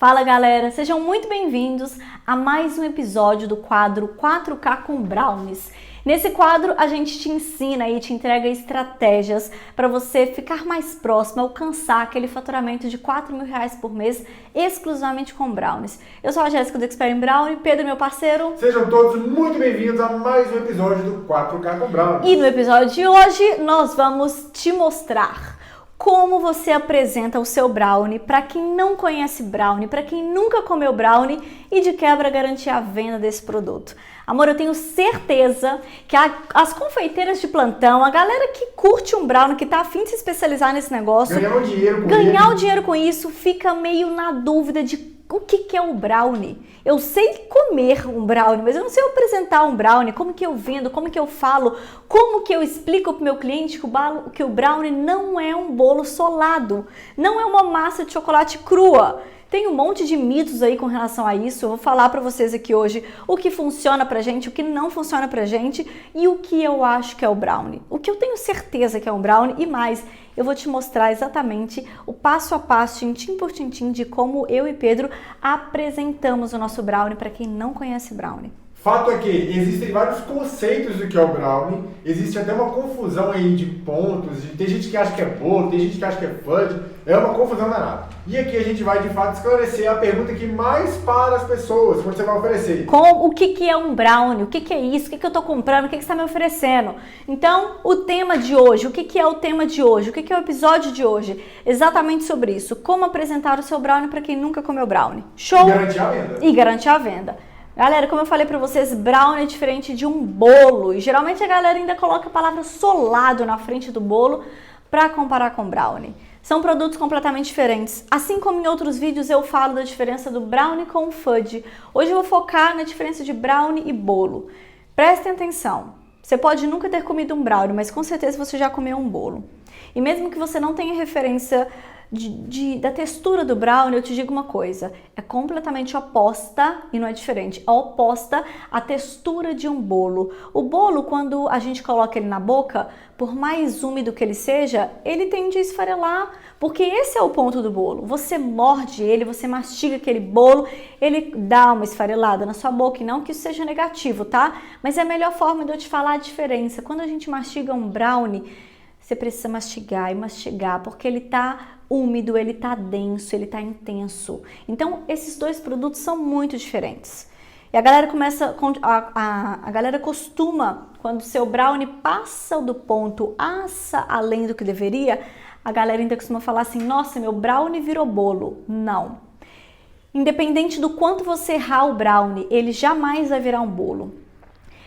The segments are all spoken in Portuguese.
Fala galera, sejam muito bem-vindos a mais um episódio do quadro 4K com Brownies. Nesse quadro a gente te ensina e te entrega estratégias para você ficar mais próximo, alcançar aquele faturamento de R$4.000 por mês exclusivamente com Brownies. Eu sou a Jéssica do Expert em Brownie, Pedro meu parceiro. Sejam todos muito bem-vindos a mais um episódio do 4K com Brownies. E no episódio de hoje nós vamos te mostrar como você apresenta o seu brownie para quem não conhece brownie, para quem nunca comeu brownie e de quebra garantir a venda desse produto. Amor, eu tenho certeza que as confeiteiras de plantão, a galera que curte um brownie, que tá afim de se especializar nesse negócio, ganhar o dinheiro com isso, fica meio na dúvida de o que é o brownie. Eu sei comer um brownie, mas eu não sei apresentar um brownie, como que eu vendo, como que eu falo, como que eu explico para o meu cliente que o brownie não é um bolo solado, não é uma massa de chocolate crua. Tem um monte de mitos aí com relação a isso. Eu vou falar para vocês aqui hoje o que funciona pra gente, o que não funciona pra gente e o que eu acho que é o brownie. O que eu tenho certeza que é um brownie e mais, eu vou te mostrar exatamente o passo a passo, tintim por tintim, de como eu e Pedro apresentamos o nosso brownie para quem não conhece brownie. Fato é que existem vários conceitos do que é o brownie, existe até uma confusão aí de pontos, tem gente que acha que é bolo, tem gente que acha que é fudge, é uma confusão danada. E aqui a gente vai de fato esclarecer a pergunta que mais para as pessoas, quando você vai oferecer. O que é um brownie? O que é isso? O que eu estou comprando? O que você está me oferecendo? Então, o tema de hoje, o que é o tema de hoje? O que é o episódio de hoje? Exatamente sobre isso. Como apresentar o seu brownie para quem nunca comeu brownie. Show? E garantir a venda. E garantir a venda. Galera, como eu falei pra vocês, brownie é diferente de um bolo. E geralmente a galera ainda coloca a palavra solado na frente do bolo pra comparar com brownie. São produtos completamente diferentes. Assim como em outros vídeos eu falo da diferença do brownie com o fudge. Hoje eu vou focar na diferença de brownie e bolo. Prestem atenção. Você pode nunca ter comido um brownie, mas com certeza você já comeu um bolo. E mesmo que você não tenha referência da textura do brownie, eu te digo uma coisa, é completamente oposta e não é diferente, é oposta à textura de um bolo. O bolo, quando a gente coloca ele na boca, por mais úmido que ele seja, ele tende a esfarelar, porque esse é o ponto do bolo. Você morde ele, você mastiga aquele bolo, ele dá uma esfarelada na sua boca, e não que isso seja negativo, tá? Mas é a melhor forma de eu te falar a diferença. Quando a gente mastiga um brownie, você precisa mastigar e mastigar, porque ele tá úmido, ele tá denso, ele tá intenso. Então, esses dois produtos são muito diferentes. E a galera a galera costuma, quando o seu brownie passa do ponto, assa além do que deveria, a galera ainda costuma falar assim, nossa, meu brownie virou bolo. Não. Independente do quanto você errar o brownie, ele jamais vai virar um bolo.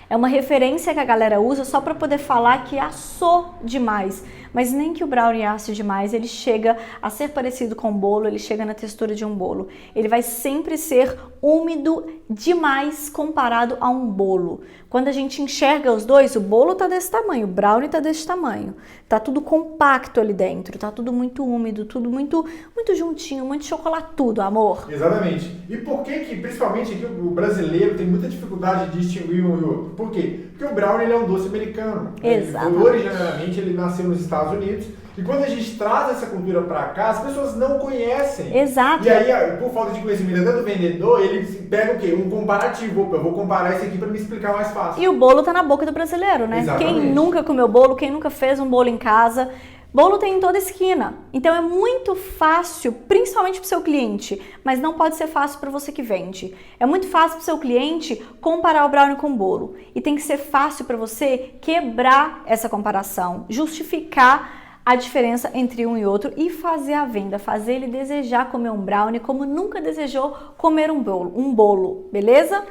É uma referência que a galera usa só para poder falar que assou demais, mas nem que o brownie asse demais, ele chega a ser parecido com um bolo, ele chega na textura de um bolo. Ele vai sempre ser úmido demais comparado a um bolo. Quando a gente enxerga os dois, o bolo tá desse tamanho, o brownie tá desse tamanho. Tá tudo compacto ali dentro, tá tudo muito úmido, tudo muito juntinho, muito chocolatudo, amor. Exatamente. E por que principalmente aqui, o brasileiro tem muita dificuldade de distinguir um e outro? Por quê? Porque o brownie ele é um doce americano. Exatamente. Originalmente ele nasceu nos Estados Unidos. E quando a gente traz essa cultura para cá, as pessoas não conhecem. Exato. E aí, por falta de conhecimento até do vendedor, ele pega o quê? Um comparativo. Opa, eu vou comparar isso aqui para me explicar mais fácil. E o bolo tá na boca do brasileiro, né? Exatamente. Quem nunca comeu bolo, quem nunca fez um bolo em casa, bolo tem em toda esquina. Então é muito fácil, principalmente para o seu cliente, mas não pode ser fácil para você que vende. É muito fácil para o seu cliente comparar o brownie com o bolo. E tem que ser fácil para você quebrar essa comparação, justificar a diferença entre um e outro e fazer a venda, fazer ele desejar comer um brownie como nunca desejou comer um bolo, beleza?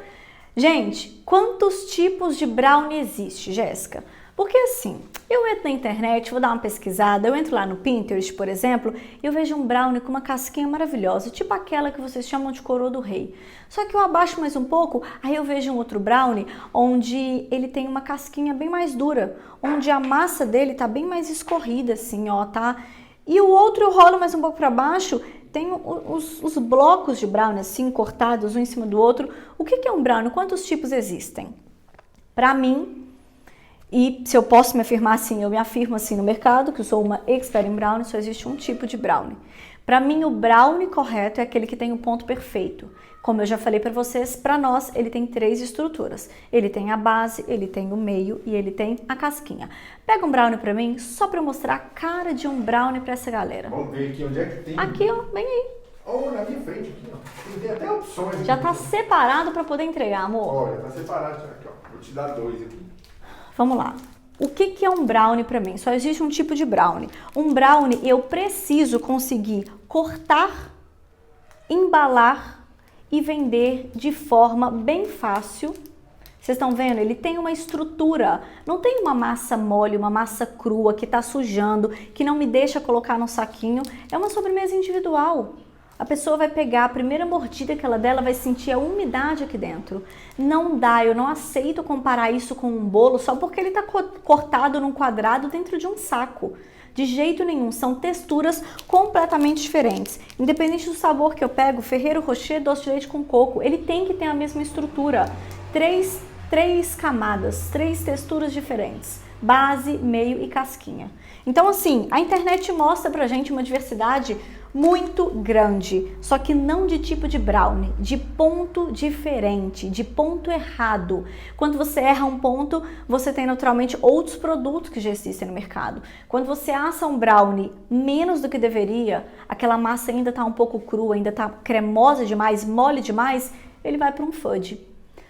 Gente, quantos tipos de brownie existe, Jéssica? Porque assim, eu entro na internet, vou dar uma pesquisada, eu entro lá no Pinterest, por exemplo, e eu vejo um brownie com uma casquinha maravilhosa, tipo aquela que vocês chamam de coroa do rei. Só que eu abaixo mais um pouco, aí eu vejo um outro brownie onde ele tem uma casquinha bem mais dura, onde a massa dele tá bem mais escorrida assim, ó, tá? E o outro eu rolo mais um pouco para baixo, tem os blocos de brownie assim, cortados um em cima do outro. O que é um brownie? Quantos tipos existem? Para mim, e se eu posso me afirmar assim, eu me afirmo assim no mercado, que eu sou uma expert em brownie, só existe um tipo de brownie. Para mim, o brownie correto é aquele que tem o ponto perfeito. Como eu já falei para vocês, para nós ele tem 3 estruturas. Ele tem a base, ele tem o meio e ele tem a casquinha. Pega um brownie para mim, só para mostrar a cara de um brownie para essa galera. Vamos ver aqui onde é que tem. Aqui, ó, bem aí. Oh, na minha frente aqui, ó. Tem até opções aqui. Já tá separado para poder entregar, amor. Olha, tá separado aqui, ó. Vou te dar 2 aqui. Vamos lá. O que é um brownie para mim? Só existe um tipo de brownie. Um brownie eu preciso conseguir cortar, embalar e vender de forma bem fácil. Vocês estão vendo? Ele tem uma estrutura, não tem uma massa mole, uma massa crua que está sujando, que não me deixa colocar no saquinho. É uma sobremesa individual. A pessoa vai pegar a primeira mordida que ela der, ela vai sentir a umidade aqui dentro. Não dá, eu não aceito comparar isso com um bolo só porque ele está cortado num quadrado dentro de um saco. De jeito nenhum, são texturas completamente diferentes. Independente do sabor que eu pego, Ferrero Rocher, doce de leite com coco, ele tem que ter a mesma estrutura. Três camadas, 3 texturas diferentes. Base, meio e casquinha. Então assim, a internet mostra pra gente uma diversidade muito grande, só que não de tipo de brownie, de ponto diferente, de ponto errado. Quando você erra um ponto, você tem naturalmente outros produtos que já existem no mercado. Quando você assa um brownie menos do que deveria, aquela massa ainda está um pouco crua, ainda está cremosa demais, mole demais, ele vai para um fudge.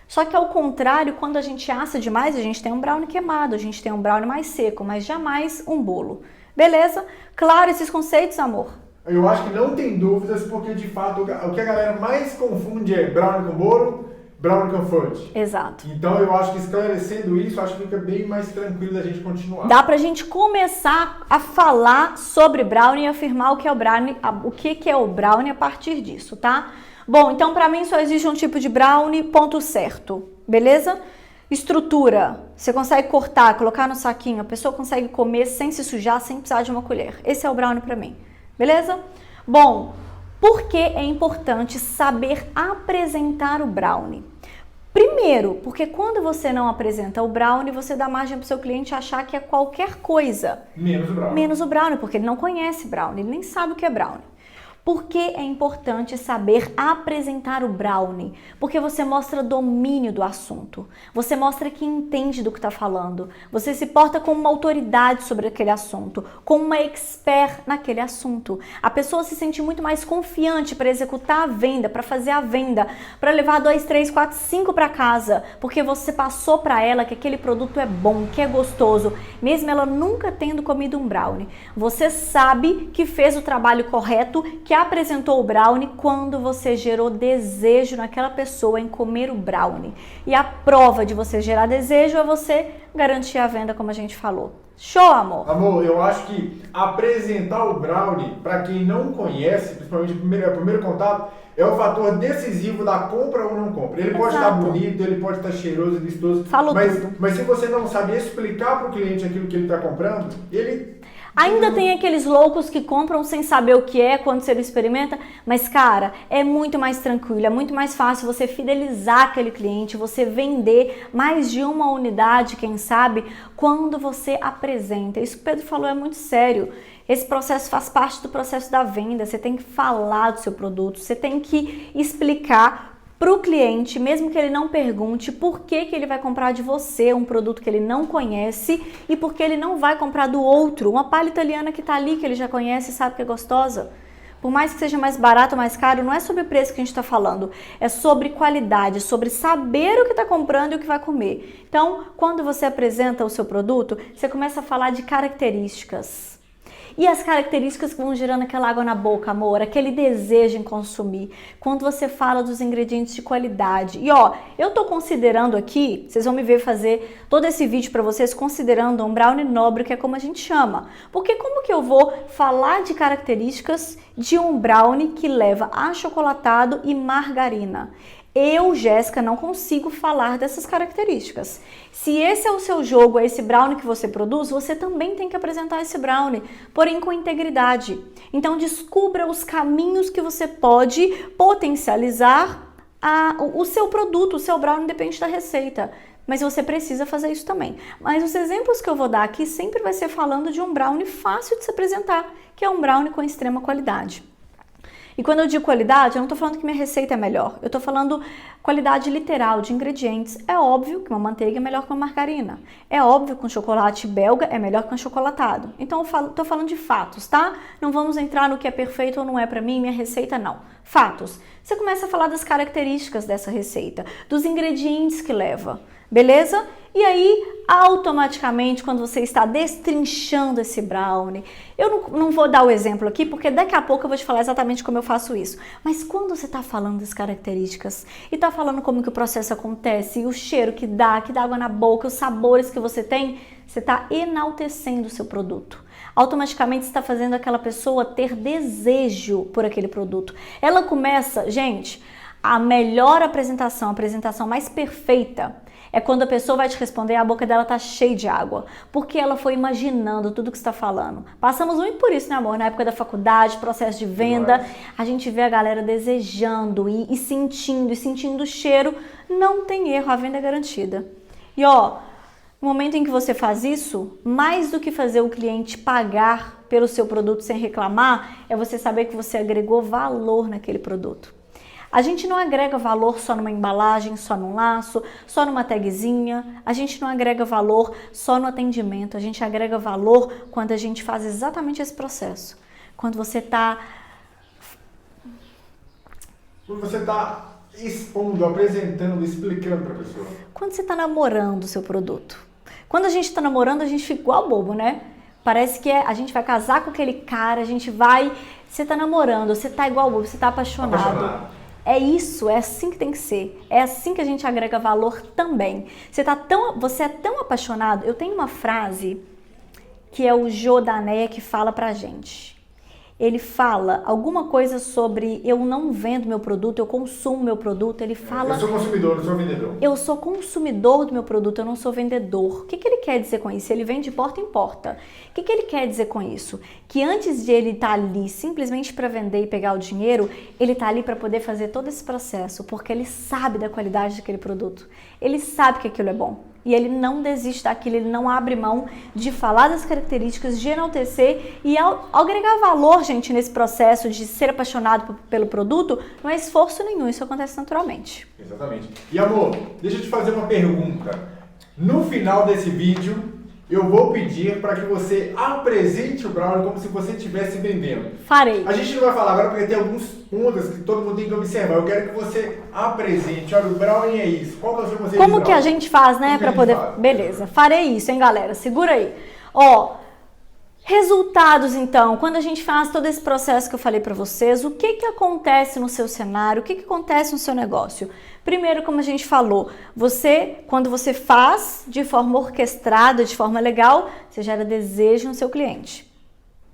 Só que ao contrário, quando a gente assa demais, a gente tem um brownie queimado, a gente tem um brownie mais seco, mas jamais um bolo. Beleza? Claro esses conceitos, amor? Eu acho que não tem dúvidas, porque de fato o que a galera mais confunde é brownie com bolo, brownie com fudge. Exato. Então eu acho que esclarecendo isso, acho que fica bem mais tranquilo da gente continuar. Dá pra gente começar a falar sobre brownie e afirmar o que é o brownie, é o brownie a partir disso, tá? Bom, então pra mim só existe um tipo de brownie, ponto certo, beleza? Estrutura, você consegue cortar, colocar no saquinho, a pessoa consegue comer sem se sujar, sem precisar de uma colher. Esse é o brownie pra mim. Beleza? Bom, por que é importante saber apresentar o brownie? Primeiro, porque quando você não apresenta o brownie, você dá margem para o seu cliente achar que é qualquer coisa. Menos o brownie. Menos o brownie, porque ele não conhece brownie, ele nem sabe o que é brownie. Por que é importante saber apresentar o brownie? Porque você mostra domínio do assunto, você mostra que entende do que está falando, você se porta como uma autoridade sobre aquele assunto, como uma expert naquele assunto. A pessoa se sente muito mais confiante para executar a venda, para fazer a venda, para levar 2, 3, 4, 5 para casa, porque você passou para ela que aquele produto é bom, que é gostoso, mesmo ela nunca tendo comido um brownie. Você sabe que fez o trabalho correto, que apresentou o brownie quando você gerou desejo naquela pessoa em comer o brownie. E a prova de você gerar desejo é você garantir a venda, como a gente falou. Show, amor? Amor, eu acho que apresentar o brownie, para quem não conhece, principalmente o primeiro contato, é o fator decisivo da compra ou não compra. Ele pode estar bonito, ele pode estar cheiroso, vistoso, mas se você não sabe explicar para o cliente aquilo que ele está comprando, ele... Ainda tem aqueles loucos que compram sem saber o que é quando você experimenta, mas cara, é muito mais tranquilo, é muito mais fácil você fidelizar aquele cliente, você vender mais de uma unidade, quem sabe, quando você apresenta. Isso que o Pedro falou é muito sério. Esse processo faz parte do processo da venda, você tem que falar do seu produto, você tem que explicar para o cliente, mesmo que ele não pergunte, por que ele vai comprar de você um produto que ele não conhece e por que ele não vai comprar do outro, uma palha italiana que está ali, que ele já conhece e sabe que é gostosa. Por mais que seja mais barato ou mais caro, não é sobre o preço que a gente está falando, é sobre qualidade, sobre saber o que está comprando e o que vai comer. Então, quando você apresenta o seu produto, você começa a falar de características. E as características que vão gerando aquela água na boca, amor, aquele desejo em consumir. Quando você fala dos ingredientes de qualidade. E ó, eu tô considerando aqui, vocês vão me ver fazer todo esse vídeo para vocês considerando um brownie nobre, que é como a gente chama. Porque como que eu vou falar de características de um brownie que leva achocolatado e margarina? Eu, Jéssica, não consigo falar dessas características. Se esse é o seu jogo, é esse brownie que você produz, você também tem que apresentar esse brownie, porém com integridade. Então descubra os caminhos que você pode potencializar o seu produto, o seu brownie, depende da receita. Mas você precisa fazer isso também. Mas os exemplos que eu vou dar aqui sempre vai ser falando de um brownie fácil de se apresentar, que é um brownie com extrema qualidade. E quando eu digo qualidade, eu não estou falando que minha receita é melhor. Eu estou falando qualidade literal de ingredientes. É óbvio que uma manteiga é melhor que uma margarina. É óbvio que um chocolate belga é melhor que um chocolatado. Então eu estou falando de fatos, tá? Não vamos entrar no que é perfeito ou não é para mim, minha receita não. Fatos. Você começa a falar das características dessa receita, dos ingredientes que leva, beleza? E aí, automaticamente, quando você está destrinchando esse brownie, eu não vou dar o exemplo aqui, porque daqui a pouco eu vou te falar exatamente como eu faço isso. Mas quando você está falando das características e está falando como que o processo acontece, e o cheiro que dá água na boca, os sabores que você tem, você está enaltecendo o seu produto. Automaticamente você está fazendo aquela pessoa ter desejo por aquele produto. Ela começa, gente, a melhor apresentação, a apresentação mais perfeita, é quando a pessoa vai te responder e a boca dela tá cheia de água, porque ela foi imaginando tudo que você está falando. Passamos muito por isso, né, amor? Na época da faculdade, processo de venda, a gente vê a galera desejando e sentindo o cheiro. Não tem erro, a venda é garantida. E ó, no momento em que você faz isso, mais do que fazer o cliente pagar pelo seu produto sem reclamar, é você saber que você agregou valor naquele produto. A gente não agrega valor só numa embalagem, só num laço, só numa tagzinha. A gente não agrega valor só no atendimento. A gente agrega valor quando a gente faz exatamente esse processo. Quando você está expondo, apresentando, explicando para a pessoa. Quando você está namorando o seu produto. Quando a gente está namorando, a gente fica igual bobo, né? Parece que a gente vai casar com aquele cara, você está namorando, você está igual bobo, você está apaixonado. É isso, é assim que tem que ser. É assim que a gente agrega valor também. Você é tão apaixonado. Eu tenho uma frase que é o Jô da Anéia que fala pra gente. Ele fala alguma coisa sobre eu não vendo meu produto, eu consumo meu produto. Ele fala... Eu sou consumidor, não sou vendedor. Eu sou consumidor do meu produto, eu não sou vendedor. O que ele quer dizer com isso? Ele vende de porta em porta. O que ele quer dizer com isso? Que antes de ele estar ali simplesmente para vender e pegar o dinheiro, ele está ali para poder fazer todo esse processo, porque ele sabe da qualidade daquele produto. Ele sabe que aquilo é bom. E ele não desiste daquilo, ele não abre mão de falar das características, de enaltecer e ao agregar valor, gente, nesse processo de ser apaixonado pelo produto, não é esforço nenhum, isso acontece naturalmente. Exatamente. E amor, deixa eu te fazer uma pergunta. No final desse vídeo, eu vou pedir para que você apresente o brownie como se você estivesse vendendo. Farei. A gente não vai falar agora porque tem alguns pontos que todo mundo tem que observar. Eu quero que você apresente. Olha, o brownie é isso. Qual que é o seu conceito de Como brownie? que a gente faz, né, para poder... faz? Beleza, farei isso, hein, galera? Segura aí. Ó, resultados, então. Quando a gente faz todo esse processo que eu falei para vocês, o que acontece no seu cenário? O que acontece no seu negócio? Primeiro, como a gente falou, quando você faz de forma orquestrada, de forma legal, você gera desejo no seu cliente.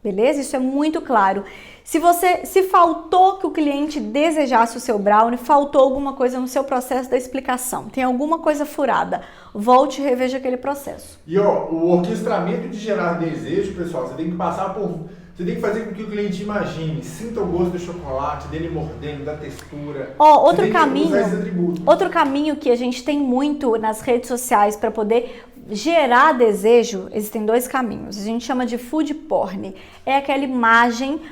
Beleza? Isso é muito claro. Se faltou que o cliente desejasse o seu brownie, faltou alguma coisa no seu processo da explicação, tem alguma coisa furada, volte e reveja aquele processo. E ó, o orquestramento de gerar desejo, pessoal, você tem que passar por... Você tem que fazer com que o cliente imagine, sinta o gosto do chocolate, dele mordendo, da textura. Ó, outro caminho que a gente tem muito nas redes sociais para poder gerar desejo, existem dois caminhos. A gente chama de food porn. É aquela imagem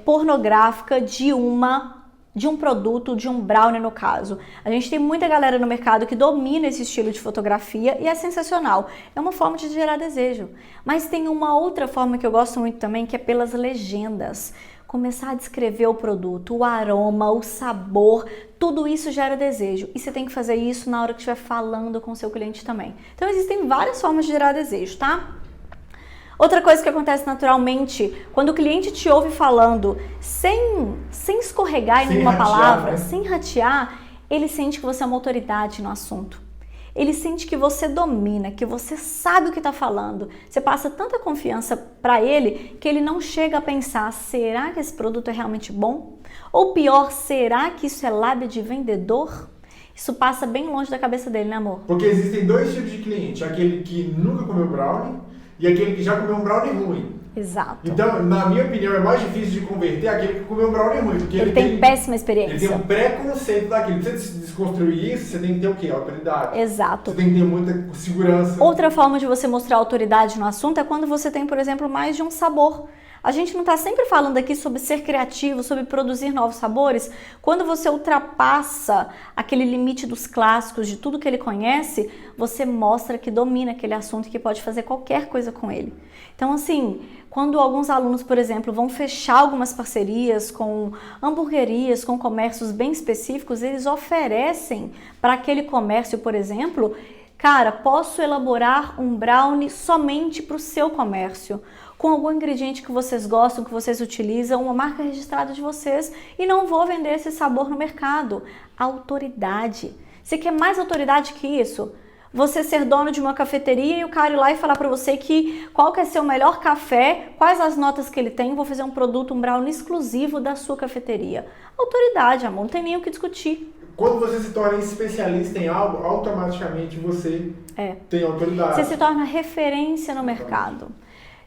pornográfica de um produto, de um brownie no caso. A gente tem muita galera no mercado que domina esse estilo de fotografia e é sensacional. É uma forma de gerar desejo. Mas tem uma outra forma que eu gosto muito também, que é pelas legendas. Começar a descrever o produto, o aroma, o sabor, tudo isso gera desejo. E você tem que fazer isso na hora que estiver falando com o seu cliente também. Então existem várias formas de gerar desejo, tá? Outra coisa que acontece naturalmente, quando o cliente te ouve falando sem escorregar em nenhuma palavra, né? Sem ratear, ele sente que você é uma autoridade no assunto. Ele sente que você domina, que você sabe o que está falando. Você passa tanta confiança para ele que ele não chega a pensar, será que esse produto é realmente bom? Ou pior, será que isso é lábia de vendedor? Isso passa bem longe da cabeça dele, né, amor? Porque existem dois tipos de cliente, aquele que nunca comeu brownie e aquele que já comeu um brownie ruim. Exato. Então, na minha opinião, é mais difícil de converter aquele que comeu um brownie ruim. Porque ele tem péssima experiência. Ele tem um preconceito daquilo. Pra você desconstruir isso, você tem que ter o quê? Autoridade. Exato. Você tem que ter muita segurança. Outra forma de você mostrar autoridade no assunto é quando você tem, por exemplo, mais de um sabor. A gente não está sempre falando aqui sobre ser criativo, sobre produzir novos sabores? Quando você ultrapassa aquele limite dos clássicos, de tudo que ele conhece, você mostra que domina aquele assunto e que pode fazer qualquer coisa com ele. Então, assim, quando alguns alunos, por exemplo, vão fechar algumas parcerias com hamburguerias, com comércios bem específicos, eles oferecem para aquele comércio, por exemplo, cara, posso elaborar um brownie somente para o seu comércio, com algum ingrediente que vocês gostam, que vocês utilizam, uma marca registrada de vocês, e não vou vender esse sabor no mercado. Autoridade. Você quer mais autoridade que isso? Você ser dono de uma cafeteria e o cara ir lá e falar para você que qual que é seu melhor café, quais as notas que ele tem, vou fazer um produto, um brownie exclusivo da sua cafeteria. Autoridade, amor, não tem nem o que discutir. Quando você se torna especialista em algo, automaticamente você tem autoridade. Você se torna referência no mercado.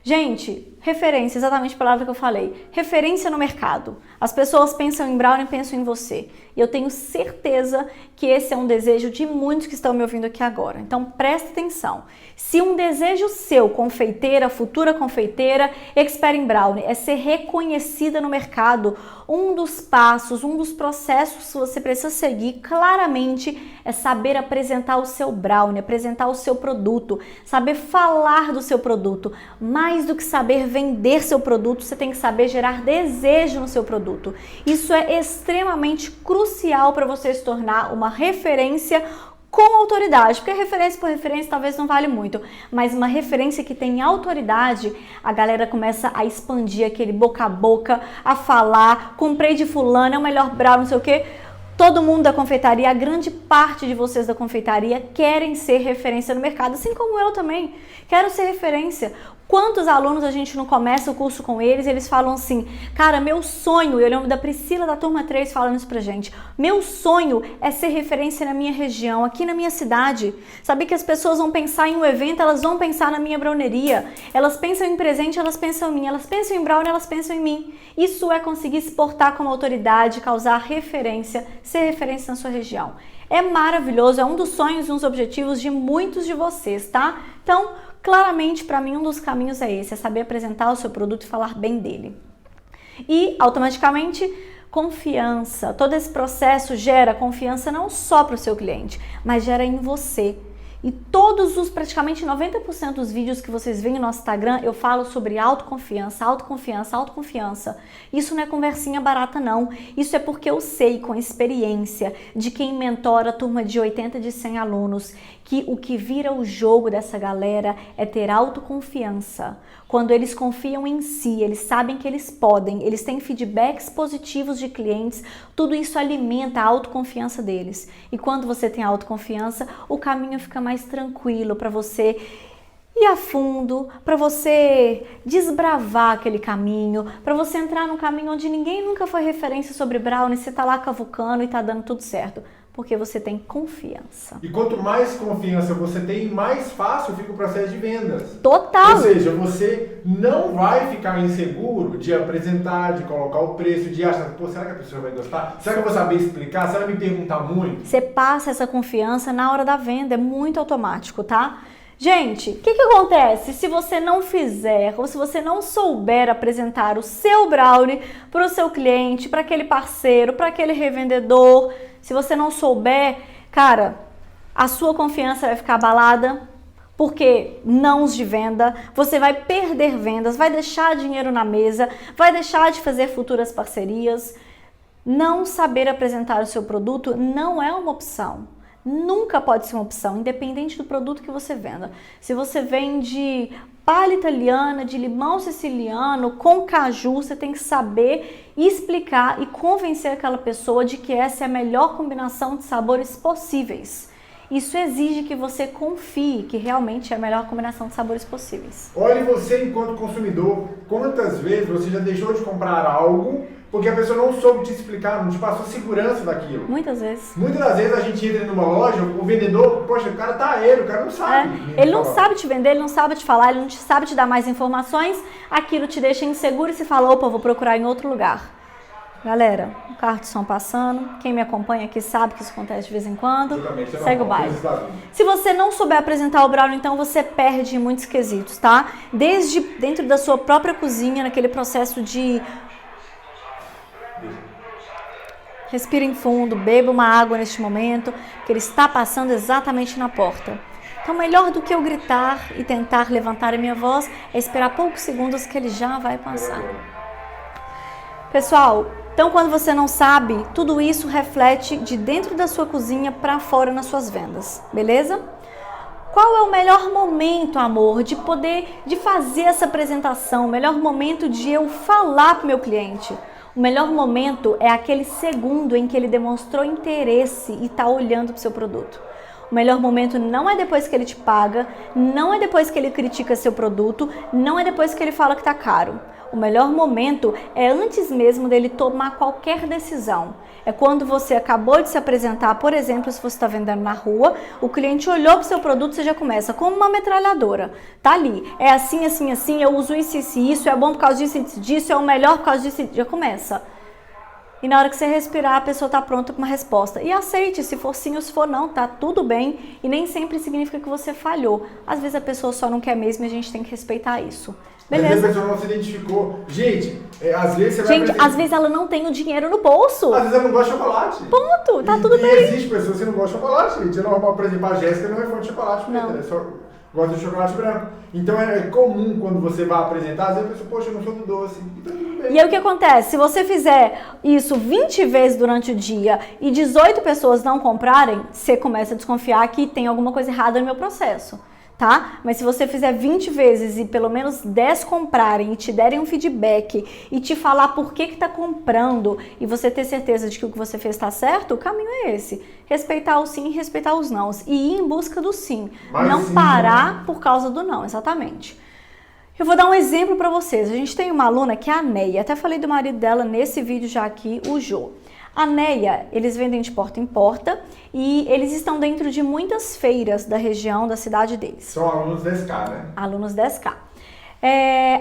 Gente, referência, exatamente a palavra que eu falei. Referência no mercado. As pessoas pensam em brownie e pensam em você. E eu tenho certeza que esse é um desejo de muitos que estão me ouvindo aqui agora. Então preste atenção. Se um desejo seu, confeiteira, futura confeiteira, expert em brownie, é ser reconhecida no mercado, um dos passos, um dos processos que você precisa seguir claramente é saber apresentar o seu brownie, apresentar o seu produto, saber falar do seu produto. Mais do que saber vender seu produto, você tem que saber gerar desejo no seu produto. Isso é extremamente crucial para você se tornar uma referência com autoridade, porque referência por referência talvez não vale muito, mas uma referência que tem autoridade, a galera começa a expandir aquele boca a boca, a falar, comprei de fulano, é o melhor brownie, não sei o quê. Todo mundo da confeitaria, a grande parte de vocês da confeitaria querem ser referência no mercado, assim como eu também. Quero ser referência. Quantos alunos a gente não começa o curso com eles e eles falam assim, cara, meu sonho, eu lembro da Priscila da turma 3 falando isso pra gente, meu sonho é ser referência na minha região, aqui na minha cidade. Saber que as pessoas vão pensar em um evento, elas vão pensar na minha browneria, elas pensam em presente, elas pensam em mim, elas pensam em brownie, elas pensam em mim. Isso é conseguir se portar como autoridade, causar referência, ser referência na sua região. É maravilhoso, é um dos sonhos e um dos objetivos de muitos de vocês, tá? Então, claramente, para mim, um dos caminhos é esse, é saber apresentar o seu produto e falar bem dele. E, automaticamente, confiança. Todo esse processo gera confiança não só para o seu cliente, mas gera em você. E todos os, praticamente 90% dos vídeos que vocês veem no nosso Instagram, eu falo sobre autoconfiança, autoconfiança, autoconfiança. Isso não é conversinha barata não, isso é porque eu sei com experiência de quem mentora a turma de 80, de 100 alunos, que o que vira o jogo dessa galera é ter autoconfiança. Quando eles confiam em si, eles sabem que eles podem, eles têm feedbacks positivos de clientes, tudo isso alimenta a autoconfiança deles. E quando você tem autoconfiança, o caminho fica mais tranquilo para você ir a fundo, para você desbravar aquele caminho, para você entrar num caminho onde ninguém nunca foi referência sobre brownie, você tá lá cavucando e tá dando tudo certo. Porque você tem confiança. E quanto mais confiança você tem, mais fácil fica o processo de vendas. Total! Ou seja, você não vai ficar inseguro de apresentar, de colocar o preço, de achar, pô, será que a pessoa vai gostar? Será que eu vou saber explicar? Será que ela me perguntar muito? Você passa essa confiança na hora da venda, é muito automático, tá? Gente, o que acontece se você não fizer ou se você não souber apresentar o seu brownie para o seu cliente, para aquele parceiro, para aquele revendedor? Se você não souber, cara, a sua confiança vai ficar abalada, porque nãos de venda, você vai perder vendas, vai deixar dinheiro na mesa, vai deixar de fazer futuras parcerias. Não saber apresentar o seu produto não é uma opção. Nunca pode ser uma opção, independente do produto que você venda. Se você vende palha italiana, de limão siciliano, com caju, você tem que saber explicar e convencer aquela pessoa de que essa é a melhor combinação de sabores possíveis. Isso exige que você confie que realmente é a melhor combinação de sabores possíveis. Olhe você enquanto consumidor, quantas vezes você já deixou de comprar algo porque a pessoa não soube te explicar, não te passou segurança daquilo. Muitas vezes. Muitas das vezes a gente entra numa loja, o vendedor, poxa, o cara tá aéreo, o cara não sabe. Ele não sabe te vender, ele não sabe te falar, ele não sabe te dar mais informações, aquilo te deixa inseguro e você fala, opa, vou procurar em outro lugar. Galera, o carro de som passando. Quem me acompanha aqui sabe que isso acontece de vez em quando. Segue o baile. Se você não souber apresentar o brownie, então você perde em muitos quesitos, tá? Desde dentro da sua própria cozinha, naquele processo de... Respirem fundo, beba uma água neste momento, que ele está passando exatamente na porta. Então, melhor do que eu gritar e tentar levantar a minha voz, é esperar poucos segundos que ele já vai passar. Pessoal, então quando você não sabe, tudo isso reflete de dentro da sua cozinha para fora nas suas vendas, beleza? Qual é o melhor momento, amor, de fazer essa apresentação? O melhor momento de eu falar para o meu cliente? O melhor momento é aquele segundo em que ele demonstrou interesse e está olhando para o seu produto. O melhor momento não é depois que ele te paga, não é depois que ele critica seu produto, não é depois que ele fala que está caro. O melhor momento é antes mesmo dele tomar qualquer decisão. É quando você acabou de se apresentar, por exemplo, se você está vendendo na rua, o cliente olhou para o seu produto, você já começa como uma metralhadora. Tá ali, é assim, assim, assim, eu uso isso, isso e isso, é bom por causa disso, disso, é o melhor por causa disso, já começa. E na hora que você respirar, a pessoa está pronta com uma resposta. E aceite, se for sim ou se for não, tá tudo bem. E nem sempre significa que você falhou. Às vezes a pessoa só não quer mesmo e a gente tem que respeitar isso. Beleza? Às vezes a pessoa não se identificou. Gente, às vezes você vai... Gente, às vezes ela não tem o dinheiro no bolso. Às vezes ela não gosta de chocolate. Ponto, tá tudo bem. E existe pessoas que não gostam de chocolate, gente. É normal, por exemplo, a Jéssica não é fã de chocolate preto, ela só gosta de chocolate branco. Então é comum quando você vai apresentar, às vezes a pessoa, poxa, eu não sou do doce. E tá tudo bem. E aí o que acontece? Se você fizer isso 20 vezes durante o dia e 18 pessoas não comprarem, você começa a desconfiar que tem alguma coisa errada no meu processo. Tá? Mas se você fizer 20 vezes e pelo menos 10 comprarem e te derem um feedback e te falar por que tá comprando e você ter certeza de que o que você fez está certo, o caminho é esse. Respeitar o sim e respeitar os nãos. E ir em busca do sim. Mas não sim, parar por causa do não, exatamente. Eu vou dar um exemplo para vocês. A gente tem uma aluna que é a Neia. Até falei do marido dela nesse vídeo já aqui, o Jô. A Neia, eles vendem de porta em porta e eles estão dentro de muitas feiras da região, da cidade deles. São alunos 10K, né? Alunos 10K.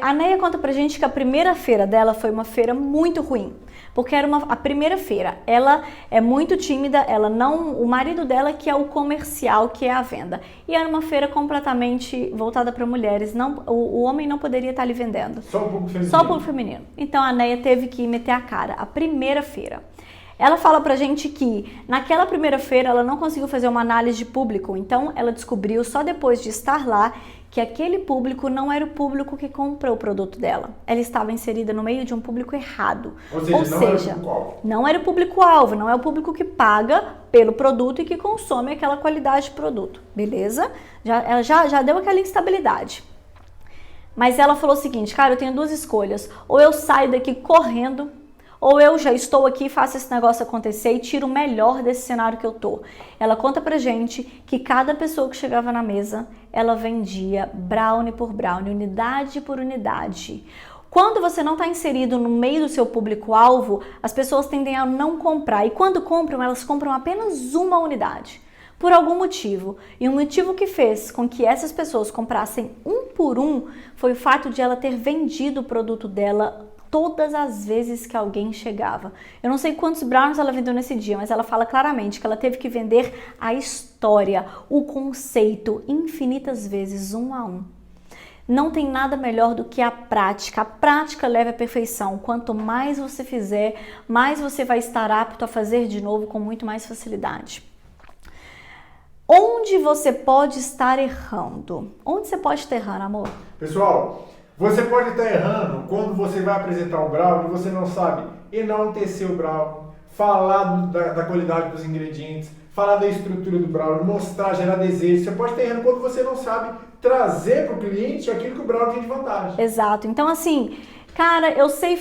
A Neia conta pra gente que a primeira feira dela foi uma feira muito ruim, porque era a primeira feira. Ela é muito tímida, o marido dela que é o comercial, que é a venda. E era uma feira completamente voltada para mulheres, o homem não poderia estar ali vendendo. Só o público feminino. Só o público feminino. Então a Neia teve que meter a cara, a primeira feira. Ela fala pra gente que naquela primeira feira ela não conseguiu fazer uma análise de público, então ela descobriu só depois de estar lá que aquele público não era o público que comprou o produto dela. Ela estava inserida no meio de um público errado. Ou seja, não era o público-alvo, não é o público que paga pelo produto e que consome aquela qualidade de produto, beleza? Ela já deu aquela instabilidade. Mas ela falou o seguinte, cara, eu tenho duas escolhas, ou eu saio daqui correndo, ou eu já estou aqui e faço esse negócio acontecer e tiro o melhor desse cenário que eu tô. Ela conta pra gente que cada pessoa que chegava na mesa, ela vendia brownie por brownie, unidade por unidade. Quando você não está inserido no meio do seu público-alvo, as pessoas tendem a não comprar. E quando compram, elas compram apenas uma unidade. Por algum motivo. E o motivo que fez com que essas pessoas comprassem um por um foi o fato de ela ter vendido o produto dela todas as vezes que alguém chegava. Eu não sei quantos brownies ela vendeu nesse dia, mas ela fala claramente que ela teve que vender a história, o conceito, infinitas vezes, um a um. Não tem nada melhor do que a prática. A prática leva à perfeição. Quanto mais você fizer, mais você vai estar apto a fazer de novo com muito mais facilidade. Onde você pode estar errando? Onde você pode estar errando, amor? Pessoal, você pode estar errando quando você vai apresentar o brownie e você não sabe enaltecer o brownie, falar da qualidade dos ingredientes, falar da estrutura do brownie, mostrar, gerar desejo. Você pode estar errando quando você não sabe trazer para o cliente aquilo que o brownie tem de vantagem. Exato. Então, assim, cara, eu sei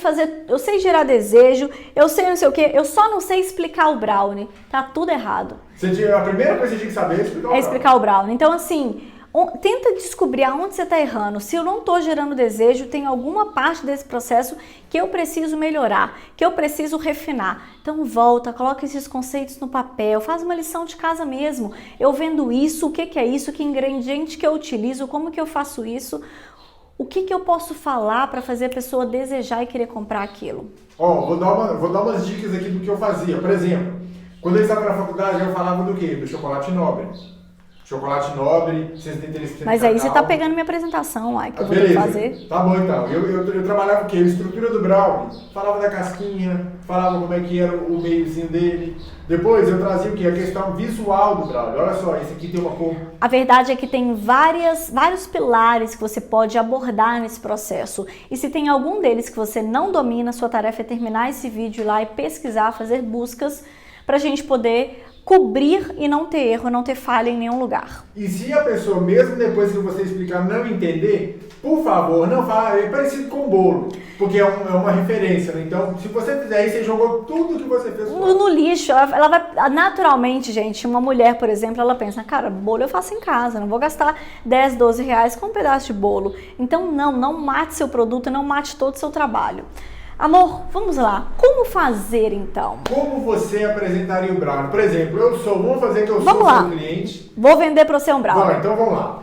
gerar desejo, eu sei não sei o quê, eu só não sei explicar o brownie. Tá tudo errado. A primeira coisa que você tinha que saber é explicar o brownie. Então, assim, tenta descobrir aonde você está errando. Se eu não estou gerando desejo, tem alguma parte desse processo que eu preciso melhorar, que eu preciso refinar. Então volta, coloca esses conceitos no papel, faz uma lição de casa mesmo. Eu vendo isso, o que é isso, que ingrediente que eu utilizo, como que eu faço isso. O que eu posso falar para fazer a pessoa desejar e querer comprar aquilo? Ó, vou dar umas dicas aqui do que eu fazia. Por exemplo, quando eu estava na faculdade, eu falava do quê? Do chocolate nobre. Chocolate nobre, 63% Mas aí você cacau. tá pegando minha apresentação, ai, que eu vou ter que Beleza, fazer. tá bom então. Eu trabalhava o quê? A estrutura do brownie. Falava da casquinha, falava como é que era o meiozinho dele. Depois eu trazia o quê? A questão visual do brownie. Olha só, esse aqui tem uma cor. A verdade é que tem vários pilares que você pode abordar nesse processo. E se tem algum deles que você não domina, sua tarefa é terminar esse vídeo lá e pesquisar, fazer buscas pra gente poder cobrir e não ter erro, não ter falha em nenhum lugar. E se a pessoa, mesmo depois que você explicar, não entender, por favor, não fala, é parecido com bolo, porque é uma referência, né? Então, se você fizer isso, você jogou tudo que você fez fora. No lixo, ela vai, naturalmente, gente, uma mulher, por exemplo, ela pensa, cara, bolo eu faço em casa, não vou gastar 10, 12 reais com um pedaço de bolo. Então, não mate seu produto, não mate todo o seu trabalho. Amor, vamos lá. Como fazer então? Como você apresentaria o brownie? Por exemplo, vamos fazer que eu Vamos sou lá. seu cliente. Vou vender para você um brownie. Vamos, então vamos lá.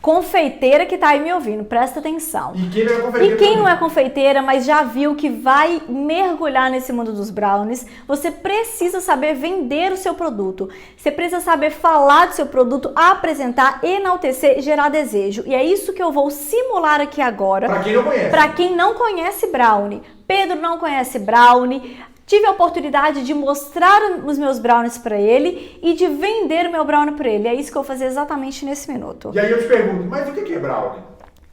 Confeiteira que tá aí me ouvindo, presta atenção. E quem não é confeiteiro? E quem não é também? confeiteira, mas já viu que vai mergulhar nesse mundo dos brownies, você precisa saber vender o seu produto. Você precisa saber falar do seu produto, apresentar, enaltecer, gerar desejo. E é isso que eu vou simular aqui agora. Pra quem não conhece. Para quem não conhece brownie. Pedro não conhece brownie. Tive a oportunidade de mostrar os meus brownies para ele e de vender o meu brownie para ele. É isso que eu vou fazer exatamente nesse minuto. E aí eu te pergunto, mas o que é brownie?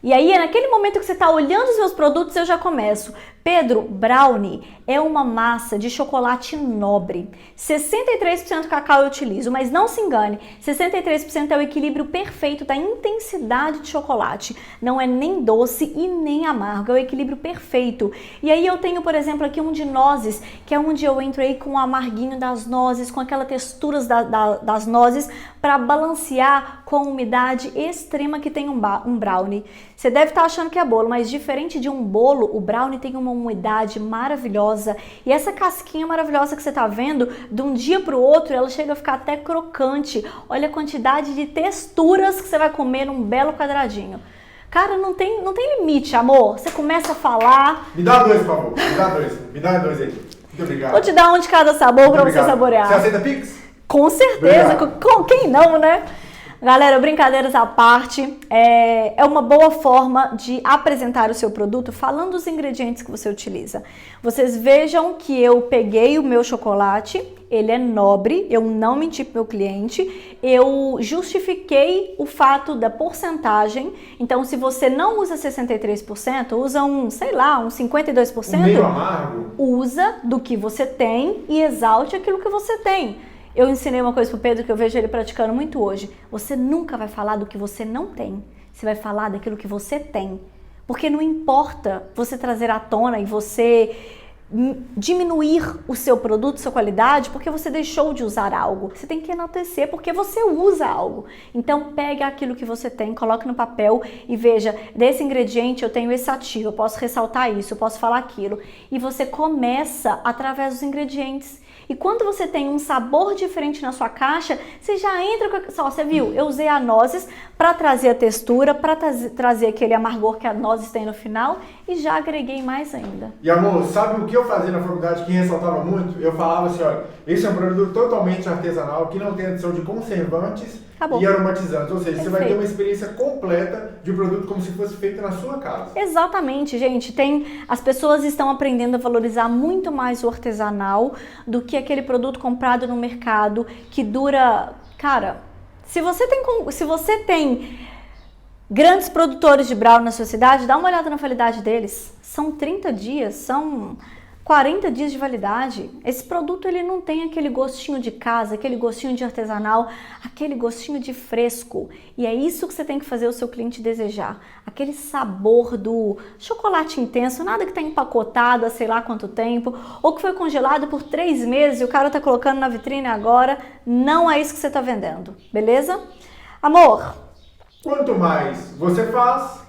E aí, naquele momento que você está olhando os meus produtos, eu já começo. Pedro, brownie é uma massa de chocolate nobre. 63% cacau eu utilizo, mas não se engane, 63% é o equilíbrio perfeito da intensidade de chocolate. Não é nem doce e nem amargo, é o equilíbrio perfeito. E aí eu tenho, por exemplo, aqui um de nozes, que é onde eu entro aí com o amarguinho das nozes, com aquela textura das nozes, para balancear com a umidade extrema que tem um brownie. Você deve estar achando que é bolo, mas diferente de um bolo, o brownie tem uma umidade maravilhosa. E essa casquinha maravilhosa que você está vendo, de um dia para o outro, ela chega a ficar até crocante. Olha a quantidade de texturas que você vai comer num belo quadradinho. Cara, não tem limite, amor. Você começa a falar... Me dá dois, por favor. Me dá dois aí. Muito obrigado. Vou te dar um de cada sabor para você saborear. Você aceita Pix? Com certeza. Obrigado. Quem não, né? Galera, brincadeiras à parte, é uma boa forma de apresentar o seu produto falando os ingredientes que você utiliza. Vocês vejam que eu peguei o meu chocolate, ele é nobre, eu não menti pro meu cliente, eu justifiquei o fato da porcentagem. Então, se você não usa 63%, usa um 52%. Um meio amargo? Usa do que você tem e exalte aquilo que você tem. Eu ensinei uma coisa pro Pedro que eu vejo ele praticando muito hoje. Você nunca vai falar do que você não tem. Você vai falar daquilo que você tem. Porque não importa você trazer à tona e você diminuir o seu produto, sua qualidade, porque você deixou de usar algo. Você tem que enaltecer porque você usa algo. Então pega aquilo que você tem, coloque no papel e veja, desse ingrediente eu tenho esse ativo, eu posso ressaltar isso, eu posso falar aquilo. E você começa através dos ingredientes. E quando você tem um sabor diferente na sua caixa, você já entra com... Só, você viu? Eu usei a nozes para trazer a textura, para trazer aquele amargor que a nozes tem no final e já agreguei mais ainda. E amor, sabe o que eu fazia na faculdade que ressaltava muito? Eu falava assim, olha, esse é um produto totalmente artesanal, que não tem adição de conservantes e aromatizantes. Ou seja, você vai ter uma experiência completa de um produto como se fosse feito na sua casa. Exatamente, gente. As pessoas estão aprendendo a valorizar muito mais o artesanal do que aquele produto comprado no mercado que dura... Cara, se você tem grandes produtores de brownie na sua cidade, dá uma olhada na validade deles. São 30 dias, são 40 dias de validade. Esse produto ele não tem aquele gostinho de casa, aquele gostinho de artesanal, aquele gostinho de fresco. E é isso que você tem que fazer o seu cliente desejar. Aquele sabor do chocolate intenso, nada que está empacotado há sei lá quanto tempo, ou que foi congelado por 3 meses e o cara está colocando na vitrine agora. Não é isso que você está vendendo, beleza? Amor, quanto mais você faz,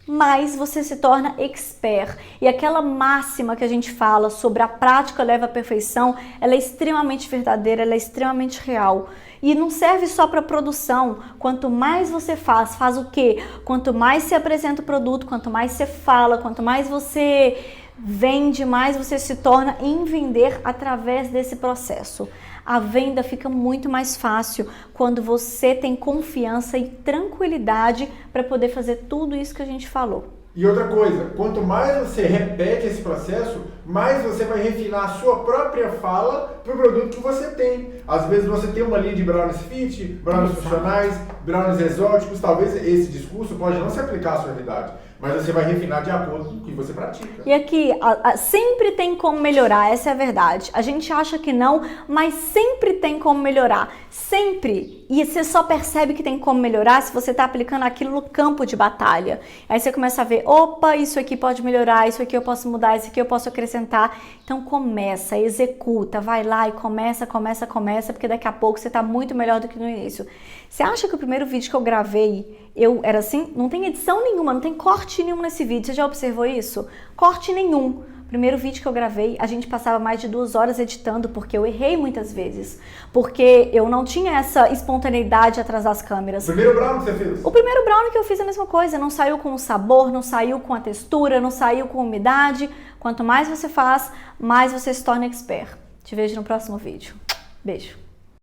mais você se torna expert. E aquela máxima que a gente fala sobre a prática leva à perfeição, ela é extremamente verdadeira, ela é extremamente real. E não serve só para produção. Quanto mais você faz o quê? Quanto mais você apresenta o produto, quanto mais você fala, quanto mais você vende, mais você se torna em vender através desse processo. A venda fica muito mais fácil quando você tem confiança e tranquilidade para poder fazer tudo isso que a gente falou. E outra coisa, quanto mais você repete esse processo, mais você vai refinar a sua própria fala para o produto que você tem. Às vezes você tem uma linha de brownies fit, brownies funcionais, brownies exóticos, talvez esse discurso pode não se aplicar à sua realidade, mas você vai refinar de acordo com o que você pratica. E aqui, sempre tem como melhorar, essa é a verdade. A gente acha que não, mas sempre tem como melhorar. Sempre. E você só percebe que tem como melhorar se você está aplicando aquilo no campo de batalha. Aí você começa a ver, opa, isso aqui pode melhorar, isso aqui eu posso mudar, isso aqui eu posso acrescentar. Então começa, executa, vai lá e começa, porque daqui a pouco você está muito melhor do que no início. Você acha que o primeiro vídeo que eu gravei, eu era assim? Não tem edição nenhuma, não tem corte nenhum nesse vídeo. Você já observou isso? Corte nenhum. Primeiro vídeo que eu gravei, a gente passava mais de 2 horas editando, porque eu errei muitas vezes. Porque eu não tinha essa espontaneidade atrás das câmeras. O primeiro brownie que você fez? O primeiro brownie que eu fiz é a mesma coisa. Não saiu com o sabor, não saiu com a textura, não saiu com a umidade. Quanto mais você faz, mais você se torna expert. Te vejo no próximo vídeo. Beijo.